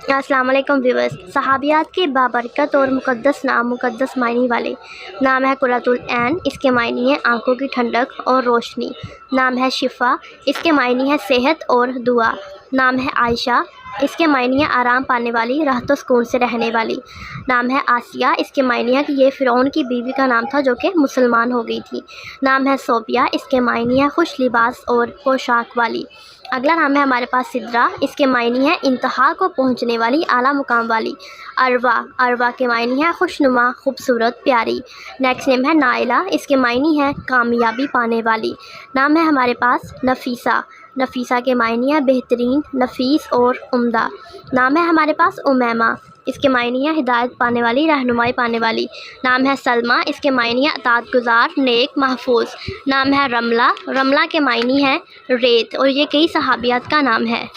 अस्सलाम वालेकुम व्यूअर्स। सहाबियात के बाबरकत और मुक़द्दस नाम, मुक़द्दस मायने वाले। नाम है कुर्रतुल ऐन, इसके मायने हैं आँखों की ठंडक और रोशनी। नाम है शिफ़ा, इसके मायने हैं सेहत और दुआ। नाम है आयशा, इसके मायने हैं आराम पाने वाली, राहत व सुकून से रहने वाली। नाम है आसिया, इसके मायने हैं कि ये फ़िरौन की बीवी का नाम था जो कि मुसलमान हो गई थी। नाम है सोबिया, इसके मायने हैं खुश लिबास और पोशाक वाली। अगला नाम है हमारे पास सिद्रा, इसके मायने हैं इंतहा को पहुंचने वाली, आला मुकाम वाली। अरवा, अरवा के मायने हैं खुशनुमा, खूबसूरत, प्यारी। नेक्स्ट नेम है नाइला, इसके मायने हैं कामयाबी पाने वाली। नाम है हमारे पास नफीसा, नफीसा के मायने हैं बेहतरीन, नफीस और उम्दा। नाम है हमारे पास उमैमा, इसके मायने हैं हिदायत पाने वाली, रहनुमाई पाने वाली। नाम है सलमा, इसके मायने हैं अतात गुज़ार, नेक, महफूज। नाम है रमला, रमला के मायने हैं रेत। और ये कई सहाबियात का नाम है।